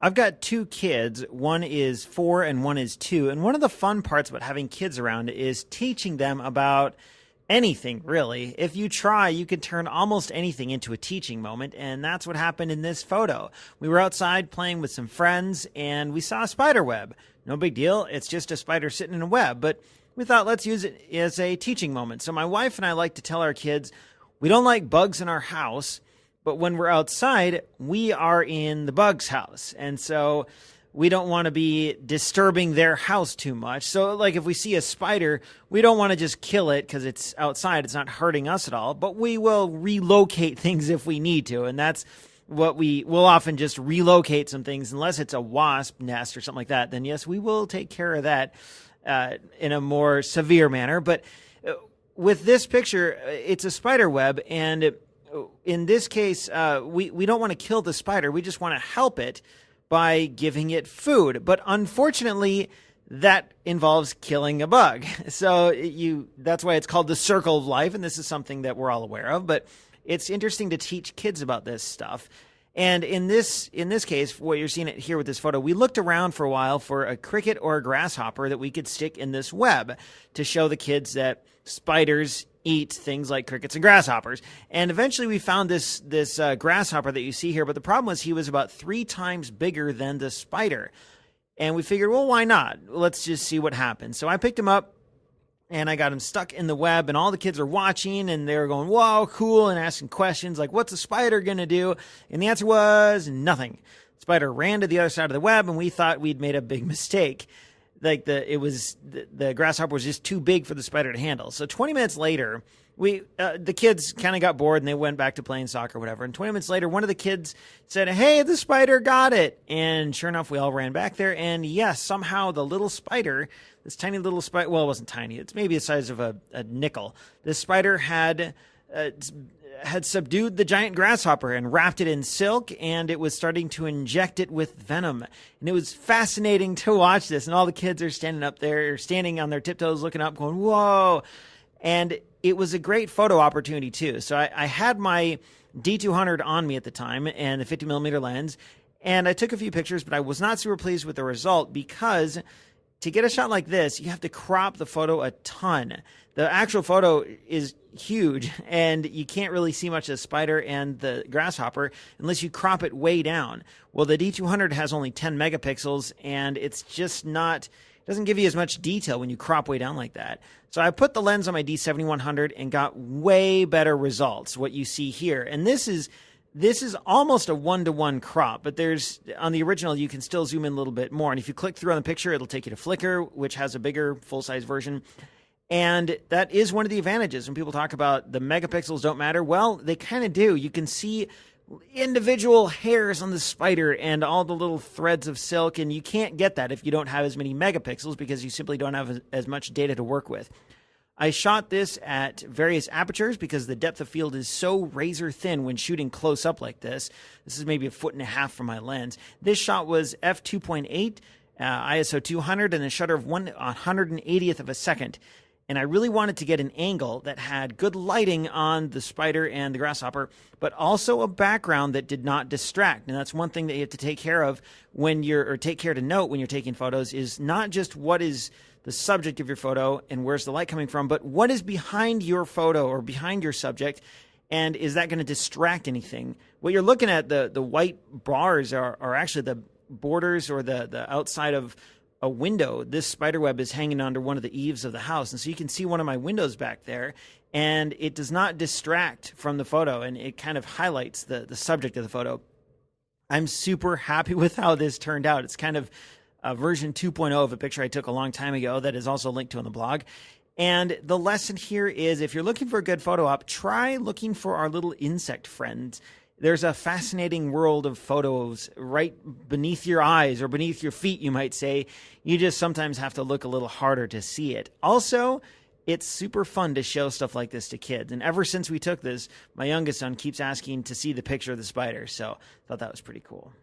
I've got two kids. One is 4 and one is 2. And one of the fun parts about having kids around is teaching them about anything, really. If you try, you can turn almost anything into a teaching moment. And that's what happened in this photo. We were outside playing with some friends and we saw a spider web. No big deal. It's just a spider sitting in a web. But we thought, let's use it as a teaching moment. So my wife and I like to tell our kids, we don't like bugs in our house. But when we're outside, we are in the bug's house. And so we don't want to be disturbing their house too much. So like if we see a spider, we don't want to just kill it because it's outside. It's not hurting us at all. But we will relocate things if we need to. And that's what we will often just relocate some things. Unless it's a wasp nest or something like that, then yes, we will take care of that in a more severe manner. But with this picture, it's a spider web. And in this case, we don't want to kill the spider. We just want to help it by giving it food. But unfortunately, that involves killing a bug. So that's why it's called the circle of life. And this is something that we're all aware of. But it's interesting to teach kids about this stuff. And in this case, what you're seeing it here with this photo, we looked around for a while for a cricket or a grasshopper that we could stick in this web to show the kids that spiders eat things like crickets and grasshoppers. And eventually we found this grasshopper that you see here. But the problem was he was about 3 times bigger than the spider. And we figured, well, why not? Let's just see what happens. So I picked him up and I got him stuck in the web, and all the kids are watching and they're going, whoa, cool, and asking questions like, what's a spider going to do? And the answer was nothing. The spider ran to the other side of the web and we thought we'd made a big mistake. Like the grasshopper was just too big for the spider to handle. So 20 minutes later, the kids kind of got bored and they went back to playing soccer or whatever. And 20 minutes later, one of the kids said, hey, the spider got it. And sure enough, we all ran back there. And yes, somehow the little spider, this tiny little spider, well, it wasn't tiny. It's maybe the size of a nickel. This spider had subdued the giant grasshopper and wrapped it in silk, and it was starting to inject it with venom. And it was fascinating to watch this. And all the kids are standing on their tiptoes looking up going, whoa. And it was a great photo opportunity too. So I had my D200 on me at the time and the 50 millimeter lens, and I took a few pictures, but I was not super pleased with the result because to get a shot like this, you have to crop the photo a ton. The actual photo is huge, and you can't really see much of the spider and the grasshopper unless you crop it way down. Well, the D200 has only 10 megapixels, and it's just not, it doesn't give you as much detail when you crop way down like that. So I put the lens on my D7100 and got way better results, what you see here. And this is almost a 1-to-1 crop, but on the original, you can still zoom in a little bit more. And if you click through on the picture, it'll take you to Flickr, which has a bigger full-size version. And that is one of the advantages when people talk about the megapixels don't matter. Well, they kind of do. You can see individual hairs on the spider and all the little threads of silk, and you can't get that if you don't have as many megapixels because you simply don't have as much data to work with. I shot this at various apertures because the depth of field is so razor thin when shooting close up like this. This is maybe 1.5 feet from my lens. This shot was f2.8, ISO 200, and a shutter of 1/180th of a second. And I really wanted to get an angle that had good lighting on the spider and the grasshopper, but also a background that did not distract. And that's one thing that you have to take care of take care to note when you're taking photos is not just what is the subject of your photo and where's the light coming from, but what is behind your photo or behind your subject, and is that going to distract anything? What you're looking at, the white bars are actually the borders or the outside of a window. This spider web is hanging under one of the eaves of the house, and so you can see one of my windows back there, and it does not distract from the photo, and it kind of highlights the subject of the photo. I'm super happy with how this turned out. It's kind of a version 2.0 of a picture I took a long time ago that is also linked to on the blog. And the lesson here is if you're looking for a good photo op, try looking for our little insect friends. There's a fascinating world of photos right beneath your eyes or beneath your feet, you might say. You just sometimes have to look a little harder to see it. Also, it's super fun to show stuff like this to kids. And ever since we took this, my youngest son keeps asking to see the picture of the spider. So I thought that was pretty cool.